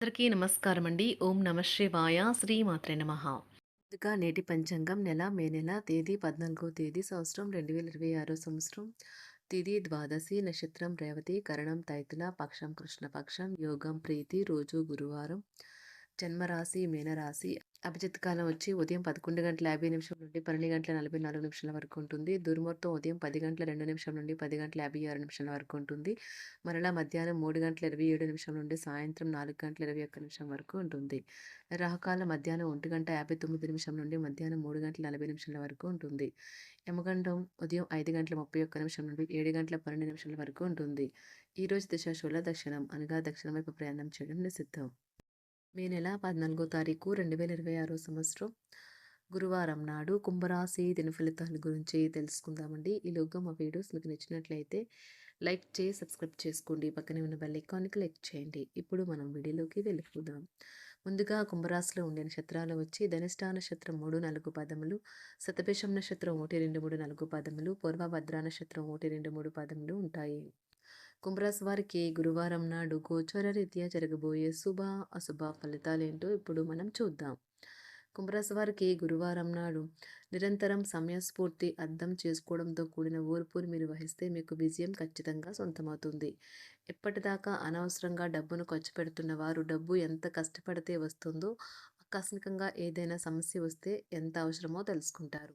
అందరికీ నమస్కారం అండి. ఓం నమ శివాయ. శ్రీమాత్రే నమః. ముందుగా నేటి పంచాంగం మే నెల తేదీ 14వ తేదీ సంవత్సరం 2026 సంవత్సరం. తిథి ద్వాదశి, నక్షత్రం రేవతి, కరణం తైతుల, పక్షం కృష్ణపక్షం, యోగం ప్రీతి, రోజు గురువారం. జన్మరాశి మీనరాశి. అభిజిత్ కాలం వచ్చి ఉదయం 11:50 నుండి 12:44 వరకు ఉంటుంది. దుర్ముహూర్తం ఉదయం 10:02 నుండి 10:56 వరకు ఉంటుంది. మరలా మధ్యాహ్నం 3:27 నుండి సాయంత్రం 4:21 వరకు ఉంటుంది. రాహుకాలం మధ్యాహ్నం 1:59 నుండి మధ్యాహ్నం 3:40 వరకు ఉంటుంది. యమగండం ఉదయం 5:31 నుండి 7:12 వరకు ఉంటుంది. ఈ రోజు దిశ శూల దక్షిణం అనగా దక్షిణం వైపు ప్రయాణం చేయడం నిషిద్ధం. మే నెల 14వ తారీఖు 2026 సంవత్సరం గురువారం నాడు కుంభరాశి దిన ఫలితాల గురించి తెలుసుకుందామండి. ఈలోగా మా వీడియోస్ మీకు నచ్చినట్లయితే లైక్ చేసి సబ్స్క్రైబ్ చేసుకోండి. పక్కనే ఉన్న బెల్ ఐకాన్కి క్లిక్ చేయండి. ఇప్పుడు మనం వీడియోలోకి వెళ్ళిపోదాం. ముందుగా కుంభరాశిలో ఉండే నక్షత్రాలు వచ్చి ధనిష్ఠా నక్షత్రం 3, 4 పదములు, శతభిషం నక్షత్రం 1, 2, 3, 4 పదములు, పూర్వభద్ర నక్షత్రం 1, 2, 3 పదములు ఉంటాయి. కుంభరాశి వారికి గురువారం నాడు గోచర రీత్యా జరగబోయే శుభ అశుభ ఫలితాలేంటో ఇప్పుడు మనం చూద్దాం. కుంభరాశి వారికి గురువారం నాడు నిరంతరం సమయస్ఫూర్తి అర్థం చేసుకోవడంతో కూడిన ఓర్పుని మీరు వహిస్తే మీకు విజయం ఖచ్చితంగా సొంతమవుతుంది. ఇప్పటిదాకా అనవసరంగా డబ్బును ఖర్చు పెడుతున్న వారు డబ్బు ఎంత కష్టపడితే వస్తుందో ఆకస్మికంగా ఏదైనా సమస్య వస్తే ఎంత అవసరమో తెలుసుకుంటారు.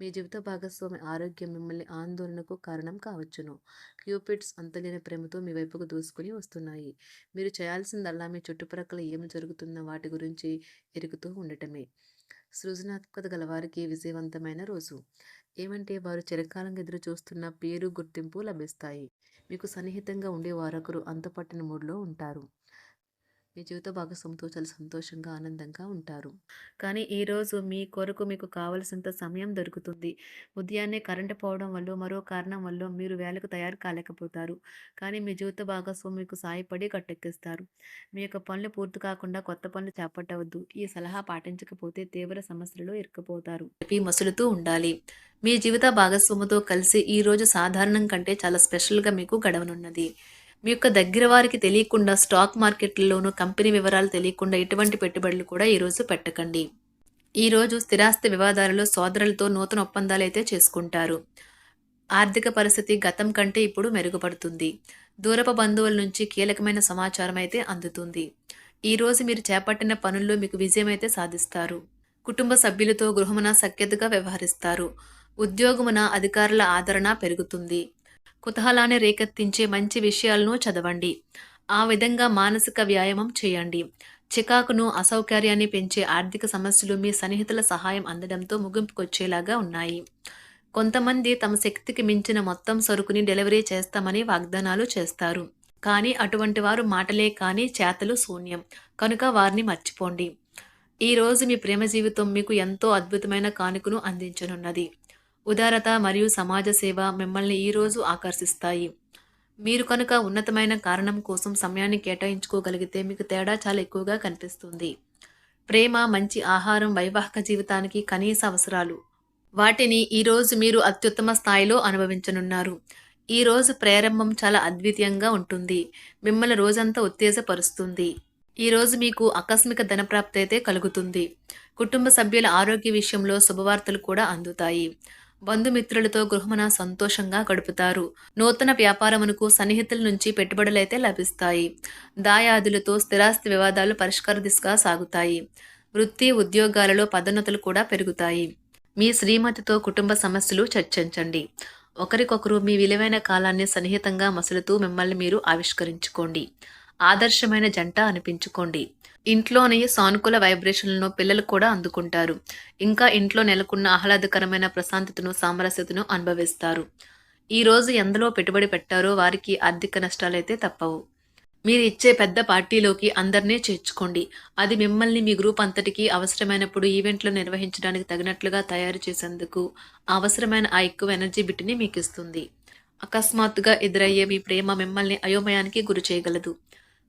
మీ జీవిత భాగస్వామి ఆరోగ్యం మిమ్మల్ని ఆందోళనకు కారణం కావచ్చును. క్యూపిడ్స్ అంతులేని ప్రేమతో మీ వైపుకు దూసుకుని వస్తున్నాయి. మీరు చేయాల్సిందల్లా మీ చుట్టుప్రక్కల ఏమి జరుగుతున్న వాటి గురించి ఎరుగుతూ ఉండటమే. సృజనాత్మకత గల వారికి విజయవంతమైన రోజు. ఏమంటే వారు చిరకాలంగా ఎదురు చూస్తున్న పేరు గుర్తింపు లభిస్తాయి. మీకు సన్నిహితంగా ఉండే వారొకరు అంతుపట్టిన మూడ్లో ఉంటారు. మీ జీవిత భాగస్వామితో చాలా సంతోషంగా ఆనందంగా ఉంటారు. కానీ ఈరోజు మీ కొరకు మీకు కావలసినంత సమయం దొరుకుతుంది. ఉదయాన్నే కరెంటు పోవడం వల్ల మరో కారణం వల్ల మీరు వేళకు తయారు కాలేకపోతారు. కానీ మీ జీవిత భాగస్వామి మీకు సాయపడి గట్టెక్కిస్తారు. మీ యొక్క పనులు పూర్తి కాకుండా కొత్త పనులు చేపట్టవద్దు. ఈ సలహా పాటించకపోతే తీవ్ర సమస్యలలో ఇరుక్కుపోతారు. మసులుతూ ఉండాలి. మీ జీవిత భాగస్వామితో కలిసి ఈ రోజు సాధారణం కంటే చాలా స్పెషల్గా మీకు గడవనున్నది. మీ యొక్క దగ్గర వారికి తెలియకుండా స్టాక్ మార్కెట్లలోనూ కంపెనీ వివరాలు తెలియకుండా ఎటువంటి పెట్టుబడులు కూడా ఈరోజు పెట్టకండి. ఈరోజు స్థిరాస్తి వివాదాలలో సోదరులతో నూతన ఒప్పందాలు అయితే చేసుకుంటారు. ఆర్థిక పరిస్థితి గతం కంటే ఇప్పుడు మెరుగుపడుతుంది. దూరపు బంధువుల నుంచి కీలకమైన సమాచారం అయితే అందుతుంది. ఈరోజు మీరు చేపట్టిన పనుల్లో మీకు విజయం అయితే సాధిస్తారు. కుటుంబ సభ్యులతో గృహమున సఖ్యతగా వ్యవహరిస్తారు. ఉద్యోగమున అధికారుల ఆదరణ పెరుగుతుంది. కుతూహలాన్ని రేకెత్తించే మంచి విషయాలను చదవండి. ఆ విధంగా మానసిక వ్యాయామం చేయండి. చికాకును అసౌకర్యాన్ని పెంచే ఆర్థిక సమస్యలు మీ సన్నిహితుల సహాయం అందడంతో ముగింపుకొచ్చేలాగా ఉన్నాయి. కొంతమంది తమ శక్తికి మించిన మొత్తం సరుకుని డెలివరీ చేస్తామని వాగ్దానాలు చేస్తారు. కానీ అటువంటి వారు మాటలే కానీ చేతలు శూన్యం. కనుక వారిని మర్చిపోండి. ఈరోజు మీ ప్రేమ జీవితం మీకు ఎంతో అద్భుతమైన కానుకను అందించనున్నది. ఉదారత మరియు సమాజ సేవ మిమ్మల్ని ఈరోజు ఆకర్షిస్తాయి. మీరు కనుక ఉన్నతమైన కారణం కోసం సమయాన్ని కేటాయించుకోగలిగితే మీకు తేడా చాలా ఎక్కువగా కనిపిస్తుంది. ప్రేమ, మంచి ఆహారం వైవాహిక జీవితానికి కనీస అవసరాలు. వాటిని ఈరోజు మీరు అత్యుత్తమ స్థాయిలో అనుభవించనున్నారు. ఈరోజు ప్రారంభం చాలా అద్వితీయంగా ఉంటుంది. మిమ్మల్ని రోజంతా ఉత్తేజపరుస్తుంది. ఈరోజు మీకు ఆకస్మిక ధనప్రాప్తి అయితే కలుగుతుంది. కుటుంబ సభ్యుల ఆరోగ్య విషయంలో శుభవార్తలు కూడా అందుతాయి. బంధుమిత్రులతో గృహమున సంతోషంగా గడుపుతారు. నూతన వ్యాపారమునకు సన్నిహితుల నుంచి పెట్టుబడులైతే లభిస్తాయి. దాయాదులతో స్థిరాస్తి వివాదాలు పరిష్కార దిశగా సాగుతాయి. వృత్తి ఉద్యోగాలలో పదోన్నతులు కూడా పెరుగుతాయి. మీ శ్రీమతితో కుటుంబ సమస్యలు చర్చించండి. ఒకరికొకరు మీ విలువైన కాలాన్ని సన్నిహితంగా మసులుతూ మిమ్మల్ని మీరు ఆవిష్కరించుకోండి. ఆదర్శమైన జంట అనిపించుకోండి. ఇంట్లోని సానుకూల వైబ్రేషన్లను పిల్లలు కూడా అందుకుంటారు. ఇంకా ఇంట్లో నెలకొన్న ఆహ్లాదకరమైన ప్రశాంతతను, సామరస్యతను అనుభవిస్తారు. ఈరోజు ఎందులో పెట్టుబడి పెట్టారో వారికి ఆర్థిక నష్టాలైతే తప్పవు. మీరు ఇచ్చే పెద్ద పార్టీలోకి అందరినీ చేర్చుకోండి. అది మిమ్మల్ని మీ గ్రూప్ అంతటికీ అవసరమైనప్పుడు ఈవెంట్లు నిర్వహించడానికి తగినట్లుగా తయారు చేసేందుకు అవసరమైన ఆ ఎక్కువ ఎనర్జీ బిట్ని మీకు ఇస్తుంది. అకస్మాత్తుగా ఎదురయ్యే మీ ప్రేమ మిమ్మల్ని అయోమయానికి గురి చేయగలదు.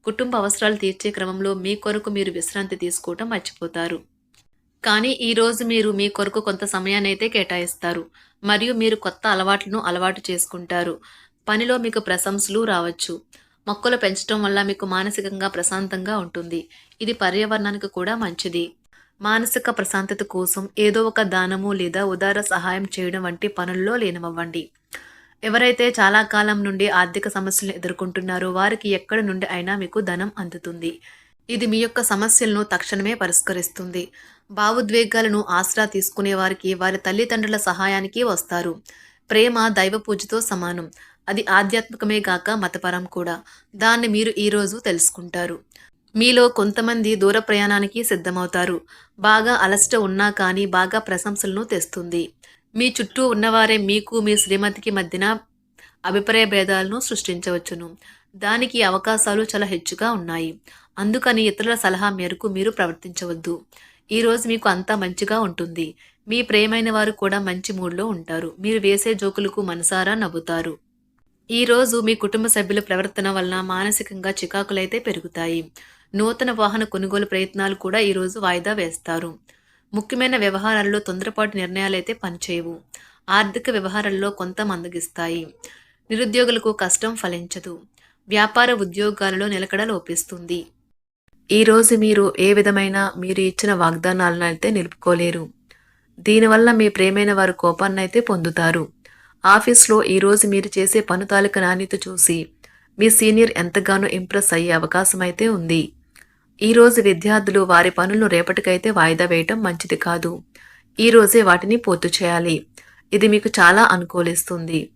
కుటుంబ అవసరాలు తీర్చే క్రమంలో మీ కొరకు మీరు విశ్రాంతి తీసుకోవటం మర్చిపోతారు. కానీ ఈరోజు మీరు మీ కొరకు కొంత సమయాన్ని అయితే కేటాయిస్తారు. మరియు మీరు కొత్త అలవాట్లను అలవాటు చేసుకుంటారు. పనిలో మీకు ప్రశంసలు రావచ్చు. మొక్కలు పెంచడం వల్ల మీకు మానసికంగా ప్రశాంతంగా ఉంటుంది. ఇది పర్యావరణానికి కూడా మంచిది. మానసిక ప్రశాంతత కోసం ఏదో ఒక దానము లేదా ఉదార సహాయం చేయడం వంటి పనుల్లో లీనమవ్వండి. ఎవరైతే చాలా కాలం నుండి ఆర్థిక సమస్యలను ఎదుర్కొంటున్నారో వారికి ఎక్కడి నుండి అయినా మీకు ధనం అందుతుంది. ఇది మీ యొక్క సమస్యలను తక్షణమే పరిష్కరిస్తుంది. భావోద్వేగాలను ఆసరా తీసుకునే వారికి వారి తల్లిదండ్రుల సహాయానికి వస్తారు. ప్రేమ దైవ పూజతో సమానం. అది ఆధ్యాత్మికమే గాక మతపరం కూడా. దాన్ని మీరు ఈరోజు తెలుసుకుంటారు. మీలో కొంతమంది దూర ప్రయాణానికి సిద్ధమవుతారు. బాగా అలసట ఉన్నా కానీ బాగా ప్రశంసలను తెస్తుంది. మీ చుట్టూ ఉన్నవారే మీకు మీ శ్రీమతికి మధ్యన అభిప్రాయ భేదాలను సృష్టించవచ్చును. దానికి అవకాశాలు చాలా హెచ్చుగా ఉన్నాయి. అందుకని ఇతరుల సలహా మేరకు మీరు ప్రవర్తించవద్దు. ఈరోజు మీకు అంతా మంచిగా ఉంటుంది. మీ ప్రియమైన వారు కూడా మంచి మూడ్లో ఉంటారు. మీరు వేసే జోకులకు మనసారా నవ్వుతారు. ఈరోజు మీ కుటుంబ సభ్యుల ప్రవర్తన వలన మానసికంగా చికాకులైతే పెరుగుతాయి. నూతన వాహన కొనుగోలు ప్రయత్నాలు కూడా ఈరోజు వాయిదా వేస్తారు. ముఖ్యమైన వ్యవహారాల్లో తొందరపాటు నిర్ణయాలైతే పనిచేయవు. ఆర్థిక వ్యవహారాల్లో కొంత మందగిస్తాయి. నిరుద్యోగులకు కష్టం ఫలించదు. వ్యాపార ఉద్యోగాలలో నిలకడ లోపిస్తుంది. ఈరోజు మీరు ఏ విధమైన మీరు ఇచ్చిన వాగ్దానాలను అయితే నిలుపుకోలేరు. దీనివల్ల మీ ప్రేమైన వారు కోపాన్నైతే పొందుతారు. ఆఫీస్లో ఈరోజు మీరు చేసే పను తాలూకు నాణ్యత చూసి మీ సీనియర్ ఎంతగానో ఇంప్రెస్ అయ్యే అవకాశం అయితే ఉంది. ఈరోజు విద్యార్థులు వారి పనులను రేపటికైతే వాయిదా వేయటం మంచిది కాదు. ఈరోజే వాటిని పూర్తి చేయాలి. ఇది మీకు చాలా అనుకూలిస్తుంది.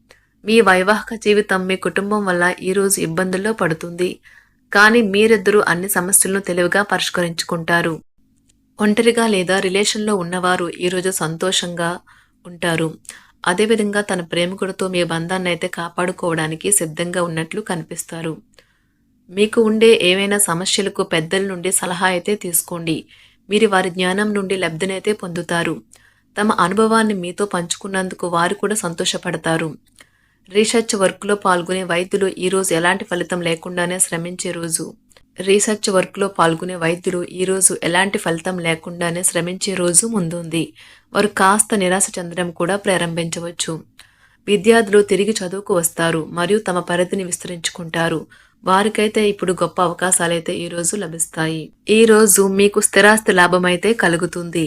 మీ వైవాహిక జీవితం మీ కుటుంబం వల్ల ఈరోజు ఇబ్బందుల్లో పడుతుంది. కానీ మీరిద్దరూ అన్ని సమస్యలను తెలివిగా పరిష్కరించుకుంటారు. ఒంటరిగా లేదా రిలేషన్లో ఉన్నవారు ఈరోజు సంతోషంగా ఉంటారు. అదేవిధంగా తన ప్రేమికుడితో మీ బంధాన్ని అయితే కాపాడుకోవడానికి సిద్ధంగా ఉన్నట్లు కనిపిస్తారు. మీకు ఉండే ఏవైనా సమస్యలకు పెద్దల నుండి సలహా అయితే తీసుకోండి. మీరు వారి జ్ఞానం నుండి లబ్ధినైతే పొందుతారు. తమ అనుభవాన్ని మీతో పంచుకున్నందుకు వారు కూడా సంతోషపడతారు. రీసెర్చ్ వర్క్లో పాల్గొనే వైద్యులు ఈరోజు ఎలాంటి ఫలితం లేకుండానే శ్రమించే రోజు. రీసెర్చ్ వర్క్లో పాల్గొనే వైద్యులు ఈరోజు ఎలాంటి ఫలితం లేకుండానే శ్రమించే రోజు ముందుంది. వారు కాస్త నిరాశ చెందడం కూడా ప్రారంభించవచ్చు. విద్యార్థులు తిరిగి చదువుకు వస్తారు మరియు తమ పరిధిని విస్తరించుకుంటారు. వారికైతే ఇప్పుడు గొప్ప అవకాశాలైతే ఈరోజు లభిస్తాయి. ఈరోజు మీకు స్థిరాస్తి లాభమైతే కలుగుతుంది.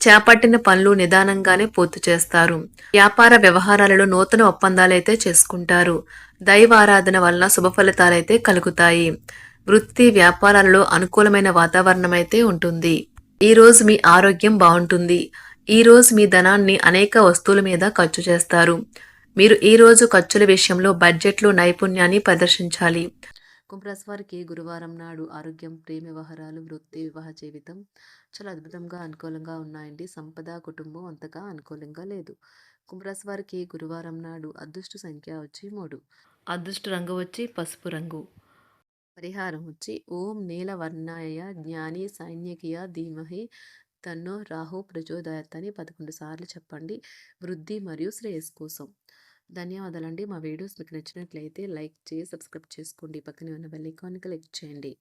చేపట్టిన పనులు నిదానంగానే పూర్తి చేస్తారు. వ్యాపార వ్యవహారాలలో నూతన ఒప్పందాలైతే చేసుకుంటారు. దైవ ఆరాధన వలన శుభ ఫలితాలైతే కలుగుతాయి. వృత్తి వ్యాపారాలలో అనుకూలమైన వాతావరణం అయితే ఉంటుంది. ఈరోజు మీ ఆరోగ్యం బాగుంటుంది. ఈరోజు మీ ధనాన్ని అనేక వస్తువుల మీద ఖర్చు చేస్తారు. మీరు ఈరోజు ఖర్చుల విషయంలో బడ్జెట్లో నైపుణ్యాన్ని ప్రదర్శించాలి. కుంభరాశి వారికి గురువారం నాడు ఆరోగ్యం, ప్రేమ వ్యవహారాలు, వృత్తి, వివాహ జీవితం చాలా అద్భుతంగా అనుకూలంగా ఉన్నాయండి. సంపద, కుటుంబం అంతగా అనుకూలంగా లేదు. కుంభరాశి వారికి గురువారం నాడు అదృష్ట సంఖ్య వచ్చి 3. అదృష్ట రంగు వచ్చి పసుపు రంగు. పరిహారం వచ్చి ఓం నీలవర్ణాయ జ్ఞాని సైన్యకియ ధీమహి తన్నో రాహు ప్రచోదయాత్ అని 11 సార్లు చెప్పండి. వృద్ధి మరియు శ్రేయస్సు కోసం. ధన్యవాదాలండి. మా వీడియోస్ మీకు నచ్చినట్లయితే లైక్ చేసి సబ్స్క్రైబ్ చేసుకోండి. పక్కనే ఉన్న బెల్ ఐకాన్ని క్లిక్ చేయండి.